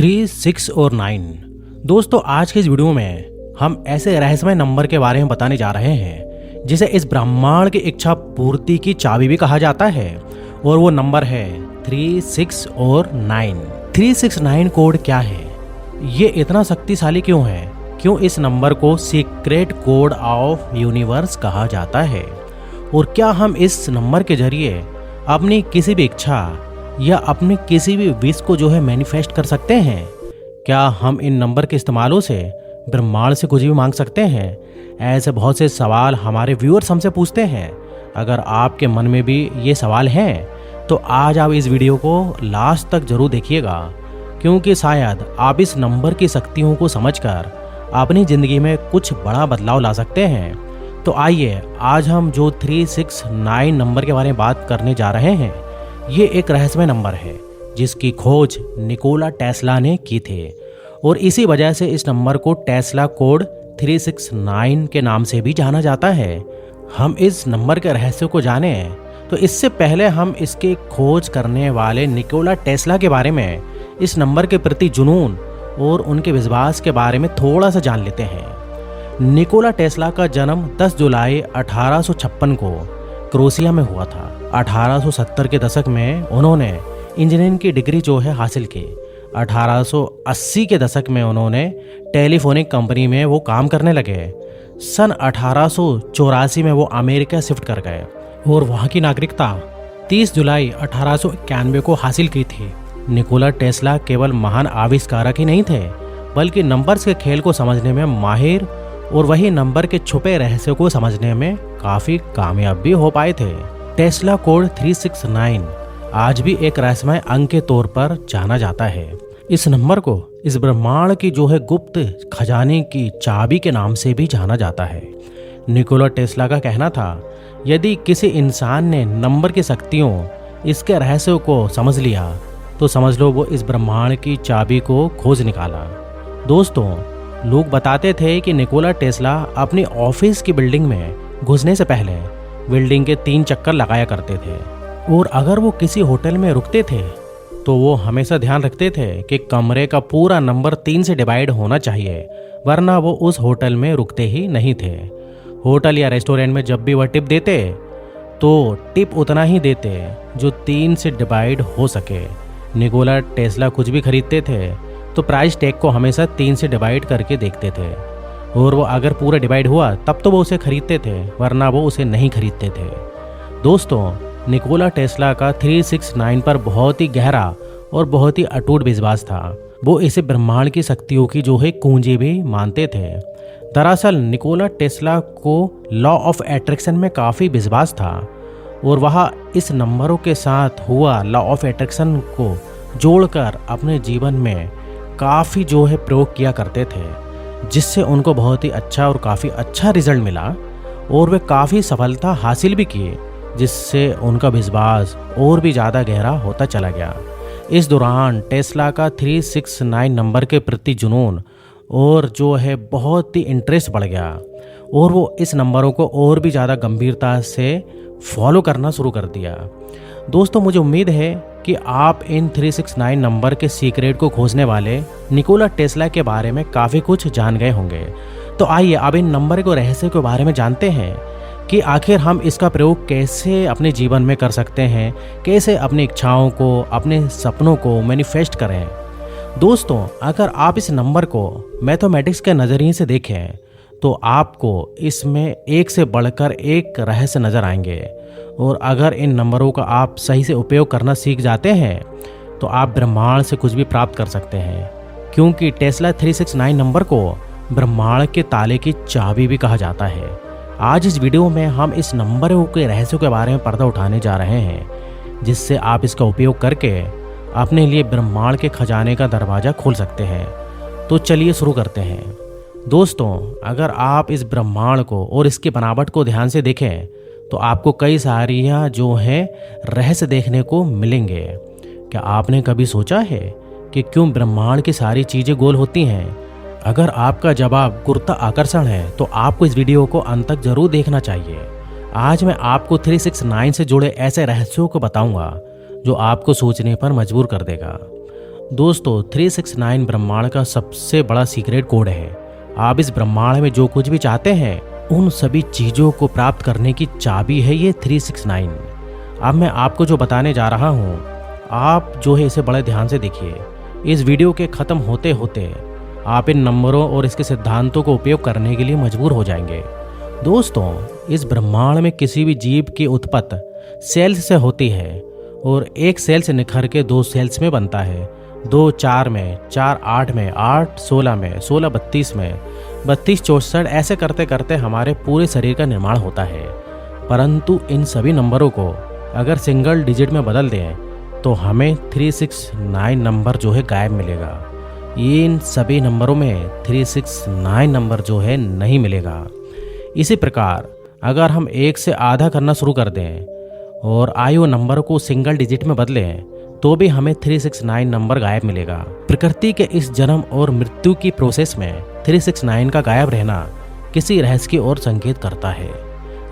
3, 6 और 9। दोस्तों आज के इस वीडियो में हम ऐसे रहस्यमय नंबर के बारे में बताने जा रहे हैं जिसे इस ब्रह्मांड की इच्छा पूर्ति की चाबी भी कहा जाता है, और वो नंबर है 3, 6 और 9। 369 कोड क्या है, ये इतना शक्तिशाली क्यों है, क्यों इस नंबर को सीक्रेट कोड ऑफ यूनिवर्स कहा जाता है, और क्या हम इस नंबर के जरिए अपनी किसी भी इच्छा या अपने किसी भी विश को जो है मैनिफेस्ट कर सकते हैं। क्या हम इन नंबर के इस्तेमालों से ब्रह्मांड से कुछ भी मांग सकते हैं। ऐसे बहुत से सवाल हमारे व्यूअर्स हमसे पूछते हैं। अगर आपके मन में भी ये सवाल हैं तो आज आप इस वीडियो को लास्ट तक जरूर देखिएगा, क्योंकि शायद आप इस नंबर की शक्तियों को समझकर अपनी ज़िंदगी में कुछ बड़ा बदलाव ला सकते हैं। तो आइए आज हम जो 369 नंबर के बारे में बात करने जा रहे हैं, ये एक रहस्यमय नंबर है जिसकी खोज निकोला टेस्ला ने की थी, और इसी वजह से इस नंबर को टेस्ला कोड 369 के नाम से भी जाना जाता है। हम इस नंबर के रहस्य को जानें तो इससे पहले हम इसकी खोज करने वाले निकोला टेस्ला के बारे में, इस नंबर के प्रति जुनून और उनके विश्वास के बारे में थोड़ा सा जान लेते हैं। निकोला टेस्ला का जन्म 10 जुलाई 1856 को क्रोएशिया में हुआ था। 1870 के दशक में उन्होंने इंजीनियरिंग की डिग्री जो है हासिल की। 1880 के दशक में उन्होंने टेलीफोनिक कंपनी में वो काम करने लगे। सन 1884 में वो अमेरिका शिफ्ट कर गए और वहाँ की नागरिकता 30 जुलाई 1891 को हासिल की थी। निकोला टेस्ला केवल महान आविष्कारक ही नहीं थे, बल्कि नंबर्स के खेल को समझने में माहिर और वही नंबर के छुपे रहस्य को समझने में काफ़ी कामयाब भी हो पाए थे। टेस्ला कोड 369 आज भी एक रहस्यमय अंक के तौर पर जाना जाता है। इस नंबर को इस ब्रह्मांड की जो है गुप्त खजाने की चाबी के नाम से भी जाना जाता है। निकोला टेस्ला का कहना था, यदि किसी इंसान ने नंबर की शक्तियों, इसके रहस्यों को समझ लिया तो समझ लो वो इस ब्रह्मांड की चाबी को खोज निकाला। दोस्तों, लोग बताते थे कि निकोला टेस्ला अपनी ऑफिस की बिल्डिंग में घुसने से पहले बिल्डिंग के 3 चक्कर लगाया करते थे, और अगर वो किसी होटल में रुकते थे तो वो हमेशा ध्यान रखते थे कि कमरे का पूरा नंबर 3 से डिवाइड होना चाहिए, वरना वो उस होटल में रुकते ही नहीं थे। होटल या रेस्टोरेंट में जब भी वह टिप देते तो टिप उतना ही देते जो 3 से डिवाइड हो सके। निकोला टेस्ला कुछ भी खरीदते थे तो प्राइस टैग को हमेशा 3 से डिवाइड करके देखते थे, और वो अगर पूरा डिवाइड हुआ तब तो वो उसे खरीदते थे, वरना वो उसे नहीं खरीदते थे। दोस्तों, निकोला टेस्ला का 369 पर बहुत ही गहरा और बहुत ही अटूट विश्वास था। वो इसे ब्रह्मांड की शक्तियों की जो है कुंजी भी मानते थे। दरअसल निकोला टेस्ला को लॉ ऑफ अट्रैक्शन में काफ़ी विश्वास था, और वह इस नंबरों के साथ हुआ लॉ ऑफ अट्रैक्शन को जोड़कर अपने जीवन में काफ़ी जो है प्रयोग किया करते थे, जिससे उनको बहुत ही अच्छा और काफ़ी अच्छा रिजल्ट मिला, और वे काफ़ी सफलता हासिल भी किए, जिससे उनका विश्वास और भी ज़्यादा गहरा होता चला गया। इस दौरान टेस्ला का 369 नंबर के प्रति जुनून और जो है बहुत ही इंटरेस्ट बढ़ गया, और वो इस नंबरों को और भी ज़्यादा गंभीरता से फॉलो करना शुरू कर दिया। दोस्तों, मुझे उम्मीद है कि आप इन 369 नंबर के सीक्रेट को खोजने वाले निकोला टेस्ला के बारे में काफ़ी कुछ जान गए होंगे। तो आइए अब इन नंबर को रहस्य के बारे में जानते हैं कि आखिर हम इसका प्रयोग कैसे अपने जीवन में कर सकते हैं, कैसे अपनी इच्छाओं को, अपने सपनों को मैनिफेस्ट करें। दोस्तों, अगर आप इस नंबर को मैथमेटिक्स के नज़रिए से देखें तो आपको इसमें एक से बढ़कर एक रहस्य नज़र आएंगे, और अगर इन नंबरों का आप सही से उपयोग करना सीख जाते हैं तो आप ब्रह्मांड से कुछ भी प्राप्त कर सकते हैं, क्योंकि टेस्ला 369 नंबर को ब्रह्मांड के ताले की चाबी भी कहा जाता है। आज इस वीडियो में हम इस नंबरों के रहस्यों के बारे में पर्दा उठाने जा रहे हैं, जिससे आप इसका उपयोग करके अपने लिए ब्रह्मांड के खजाने का दरवाज़ा खोल सकते हैं। तो चलिए शुरू करते हैं। दोस्तों, अगर आप इस ब्रह्मांड को और इसकी बनावट को ध्यान से देखें तो आपको कई सारियाँ जो हैं रहस्य देखने को मिलेंगे। क्या आपने कभी सोचा है कि क्यों ब्रह्मांड की सारी चीज़ें गोल होती हैं? अगर आपका जवाब गुरुत्व आकर्षण है तो आपको इस वीडियो को अंत तक जरूर देखना चाहिए। आज मैं आपको 369 से जुड़े ऐसे रहस्यों को बताऊंगा जो आपको सोचने पर मजबूर कर देगा। दोस्तों 369 ब्रह्मांड का सबसे बड़ा सीक्रेट कोड है। आप इस ब्रह्मांड में जो कुछ भी चाहते हैं उन सभी चीज़ों को प्राप्त करने की चाबी है ये 369। अब मैं आपको जो बताने जा रहा हूँ, आप जो है इसे बड़े ध्यान से देखिए। इस वीडियो के ख़त्म होते होते आप इन नंबरों और इसके सिद्धांतों को उपयोग करने के लिए मजबूर हो जाएंगे। दोस्तों, इस ब्रह्मांड में किसी भी जीव की उत्पत्ति सेल्स से होती है और एक सेल से निखर के 2 सेल्स में बनता है। 2 4 में, 4 8 में, 8 16 में, 16 32 में, 32 64, ऐसे करते करते हमारे पूरे शरीर का निर्माण होता है। परंतु इन सभी नंबरों को अगर सिंगल डिजिट में बदल दें तो हमें 369 नंबर जो है गायब मिलेगा। इन सभी नंबरों में 369 नंबर जो है नहीं मिलेगा। इसी प्रकार अगर हम 1 से आधा करना शुरू कर दें और आयु नंबर को सिंगल डिजिट में बदलें तो भी हमें 369 नंबर गायब मिलेगा। प्रकृति के इस जन्म और मृत्यु की प्रोसेस में 369 का गायब रहना किसी रहस्य की ओर संकेत करता है।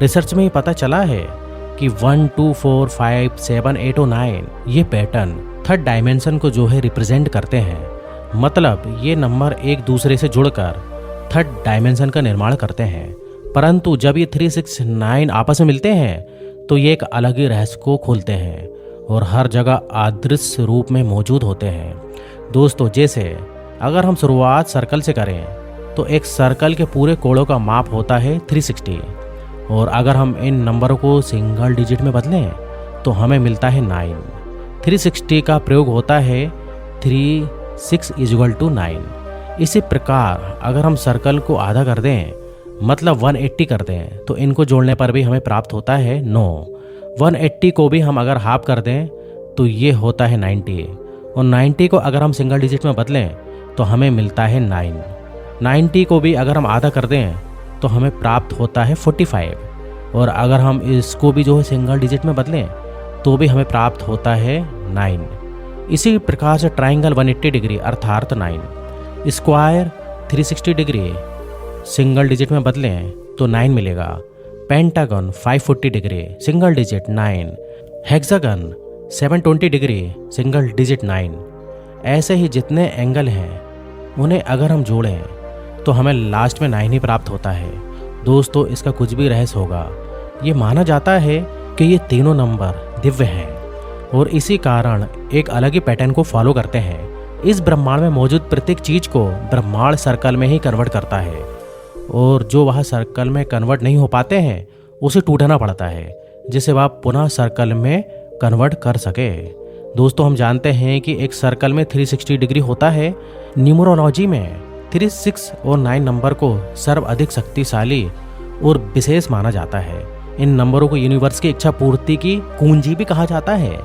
रिसर्च में ये पता चला है कि 1 2 4 5 7 8 और 9 ये पैटर्न थर्ड डायमेंशन को जो है रिप्रेजेंट करते हैं। मतलब ये नंबर एक दूसरे से जुड़कर थर्ड डायमेंशन का निर्माण करते हैं। परंतु जब ये 369 आपस में मिलते हैं तो ये एक अलग ही रहस्य को खोलते हैं और हर जगह अदृश्य रूप में मौजूद होते हैं। दोस्तों, जैसे अगर हम शुरुआत सर्कल से करें तो एक सर्कल के पूरे कोणों का माप होता है 360 और अगर हम इन नंबरों को सिंगल डिजिट में बदलें तो हमें मिलता है 9। 360 का प्रयोग होता है 3 6 = 9। इसी प्रकार अगर हम सर्कल को आधा कर दें मतलब 180 कर दें तो इनको जोड़ने पर भी हमें प्राप्त होता है 9। 180 को भी हम अगर हाफ कर दें तो ये होता है 90 और 90 को अगर हम सिंगल डिजिट में बदलें तो हमें मिलता है 9। 90 को भी अगर हम आधा कर दें तो हमें प्राप्त होता है 45 और अगर हम इसको भी जो है सिंगल डिजिट में बदलें तो भी हमें प्राप्त होता है 9। इसी प्रकार से ट्राइंगल 180 डिग्री अर्थात 9, स्क्वायर 360 डिग्री सिंगल डिजिट में बदलें तो 9 मिलेगा। Pentagon 540 degree single digit 9, hexagon 720 degree single digit 9। ऐसे ही जितने एंगल हैं उन्हें अगर हम जोड़ें तो हमें लास्ट में 9 ही प्राप्त होता है। दोस्तों, इसका कुछ भी रहस्य होगा, ये माना जाता है कि ये तीनों नंबर दिव्य हैं और इसी कारण एक अलग ही पैटर्न को फॉलो करते हैं। इस ब्रह्मांड में मौजूद प्रत्येक चीज को ब्रह्मांड सर्कल में ही कन्वर्ट करता है और जो वह सर्कल में कन्वर्ट नहीं हो पाते हैं उसे टूटना पड़ता है जिसे वह पुनः सर्कल में कन्वर्ट कर सके। दोस्तों, हम जानते हैं कि एक सर्कल में 360 डिग्री होता है। न्यूमरोलॉजी में 36 और 9 नंबर को सर्वाधिक शक्तिशाली और विशेष माना जाता है। इन नंबरों को यूनिवर्स की इच्छा पूर्ति की कुंजी भी कहा जाता है।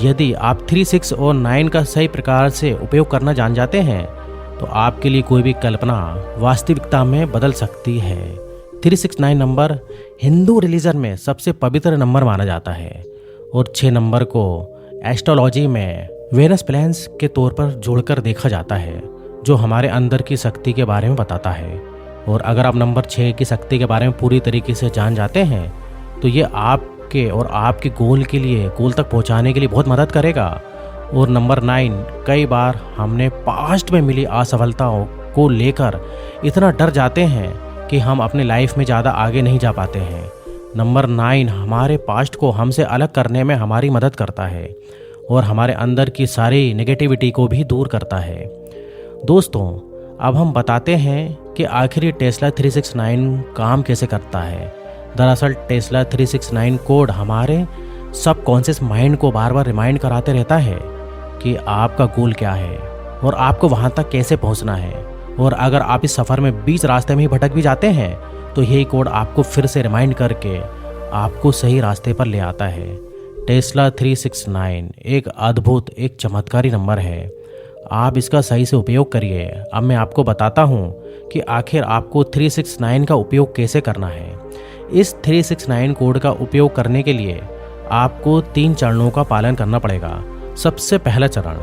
यदि आप 36 और 9 का सही प्रकार से उपयोग करना जान जाते हैं तो आपके लिए कोई भी कल्पना वास्तविकता में बदल सकती है। 369 नंबर हिंदू रिलीजन में सबसे पवित्र नंबर माना जाता है और 6 नंबर को एस्ट्रोलॉजी में वेनस प्लैनेट्स के तौर पर जोड़कर देखा जाता है जो हमारे अंदर की शक्ति के बारे में बताता है। और अगर आप नंबर 6 की शक्ति के बारे में पूरी तरीके से जान जाते हैं तो ये आपके और आपके गोल तक पहुंचाने के लिए बहुत मदद करेगा। और नंबर 9, कई बार हमने पास्ट में मिली असफलताओं को लेकर इतना डर जाते हैं कि हम अपने लाइफ में ज़्यादा आगे नहीं जा पाते हैं। नंबर 9 हमारे पास्ट को हमसे अलग करने में हमारी मदद करता है और हमारे अंदर की सारी नेगेटिविटी को भी दूर करता है। दोस्तों, अब हम बताते हैं कि आखिर ये टेस्ला 369 काम कैसे करता है। दरअसल टेस्ला 369 कोड हमारे सबकॉन्शियस माइंड को बार बार रिमाइंड कराते रहता है कि आपका गोल क्या है और आपको वहाँ तक कैसे पहुँचना है। और अगर आप इस सफ़र में बीच रास्ते में ही भटक भी जाते हैं तो यही कोड आपको फिर से रिमाइंड करके आपको सही रास्ते पर ले आता है। टेस्ला 369 एक अद्भुत, एक चमत्कारी नंबर है। आप इसका सही से उपयोग करिए। अब मैं आपको बताता हूँ कि आखिर आपको 369 का उपयोग कैसे करना है। इस 369 कोड का उपयोग करने के लिए आपको 3 चरणों का पालन करना पड़ेगा। सबसे पहला चरण,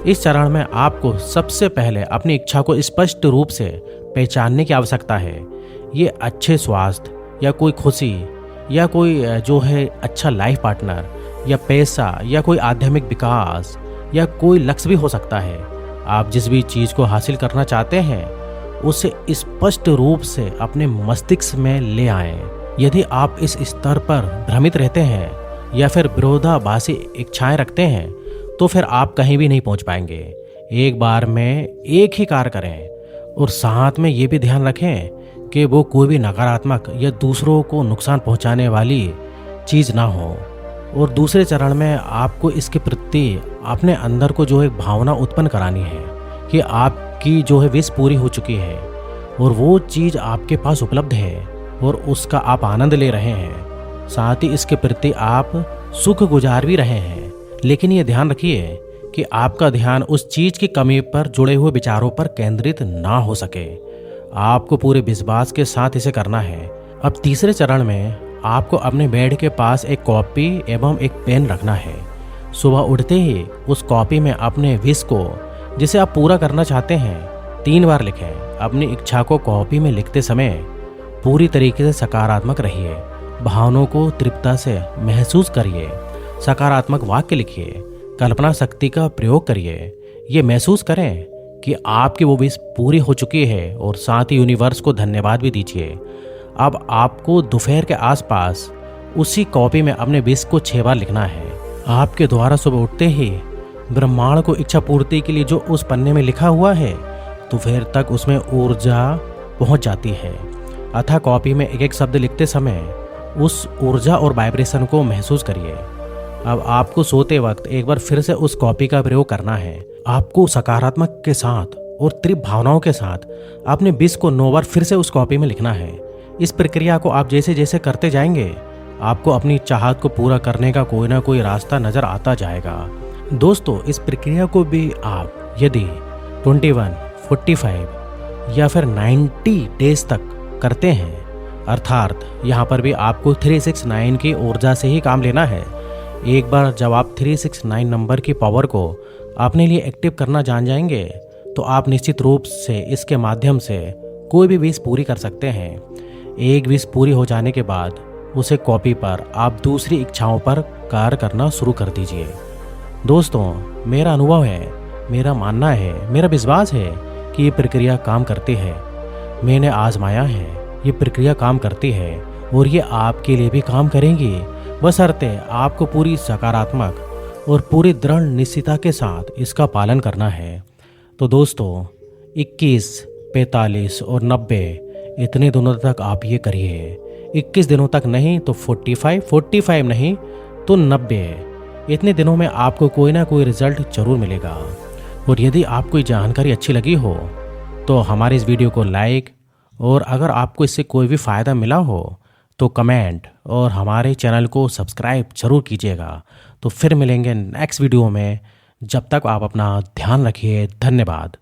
इस चरण में आपको सबसे पहले अपनी इच्छा को स्पष्ट रूप से पहचानने की आवश्यकता है। ये अच्छे स्वास्थ्य या कोई खुशी या कोई जो है अच्छा लाइफ पार्टनर या पैसा या कोई आध्यात्मिक विकास या कोई लक्ष्य भी हो सकता है। आप जिस भी चीज़ को हासिल करना चाहते हैं उसे स्पष्ट रूप से अपने मस्तिष्क में ले आएं। यदि आप इस स्तर पर भ्रमित रहते हैं या फिर विरोधाभासी इच्छाएं रखते हैं तो फिर आप कहीं भी नहीं पहुंच पाएंगे। एक बार में एक ही कार्य करें और साथ में ये भी ध्यान रखें कि वो कोई भी नकारात्मक या दूसरों को नुकसान पहुंचाने वाली चीज़ ना हो। और दूसरे चरण में आपको इसके प्रति अपने अंदर को जो एक भावना उत्पन्न करानी है कि आपकी जो है विश पूरी हो चुकी है और वो चीज़ आपके पास उपलब्ध है और उसका आप आनंद ले रहे हैं। साथ ही इसके प्रति आप सुख गुजार भी रहे हैं। लेकिन ये ध्यान रखिए कि आपका ध्यान उस चीज़ की कमी पर जुड़े हुए विचारों पर केंद्रित ना हो सके। आपको पूरे विश्वास के साथ इसे करना है। अब तीसरे चरण में आपको अपने बेड के पास एक कॉपी एवं एक पेन रखना है। सुबह उठते ही उस कॉपी में अपने विश को जिसे आप पूरा करना चाहते हैं 3 बार लिखें। अपनी इच्छा को कॉपी में लिखते समय पूरी तरीके से सकारात्मक रहिए। भावनाओं को तृप्तता से महसूस करिए। सकारात्मक वाक्य लिखिए। कल्पना शक्ति का प्रयोग करिए। ये महसूस करें कि आपकी वो विश पूरी हो चुकी है और साथ ही यूनिवर्स को धन्यवाद भी दीजिए। अब आपको दोपहर के आसपास उसी कॉपी में अपने विश को 6 बार लिखना है। आपके द्वारा सुबह उठते ही ब्रह्मांड को इच्छा पूर्ति के लिए जो उस पन्ने में लिखा हुआ है दोपहर तक उसमें ऊर्जा पहुंच जाती है। अतः कॉपी में एक एक शब्द लिखते समय उस ऊर्जा और वाइब्रेशन को महसूस करिए। अब आपको सोते वक्त एक बार फिर से उस कॉपी का प्रयोग करना है। आपको सकारात्मक के साथ और तृप्त भावनाओं के साथ अपने विश को 9 बार फिर से उस कॉपी में लिखना है। इस प्रक्रिया को आप जैसे जैसे करते जाएंगे आपको अपनी चाहत को पूरा करने का कोई ना कोई रास्ता नजर आता जाएगा। दोस्तों, इस प्रक्रिया को भी आप यदि 21, 45 या फिर 90 डेज तक करते हैं, अर्थात यहाँ पर भी आपको 369 की ऊर्जा से ही काम लेना है। एक बार जब आप 369 नंबर की पावर को अपने लिए एक्टिव करना जान जाएंगे तो आप निश्चित रूप से इसके माध्यम से कोई भी विश पूरी कर सकते हैं। एक विश पूरी हो जाने के बाद उसे कॉपी पर आप दूसरी इच्छाओं पर कार्य करना शुरू कर दीजिए। दोस्तों, मेरा अनुभव है, मेरा मानना है, मेरा विश्वास है कि ये प्रक्रिया काम करती है। मैंने आजमाया है, ये प्रक्रिया काम करती है और ये आपके लिए भी काम करेंगी, बशर्ते आपको पूरी सकारात्मक और पूरी दृढ़ निश्चितता के साथ इसका पालन करना है। तो दोस्तों, 21, 45 और 90 इतने दिनों तक आप ये करिए। 21 दिनों तक नहीं तो 45 नहीं तो 90। इतने दिनों में आपको कोई ना कोई रिजल्ट जरूर मिलेगा। और यदि आपको ये जानकारी अच्छी लगी हो तो हमारे इस वीडियो को लाइक, और अगर आपको इससे कोई भी फ़ायदा मिला हो तो कमेंट और हमारे चैनल को सब्सक्राइब जरूर कीजिएगा। तो फिर मिलेंगे नेक्स्ट वीडियो में। जब तक आप अपना ध्यान रखिए। धन्यवाद।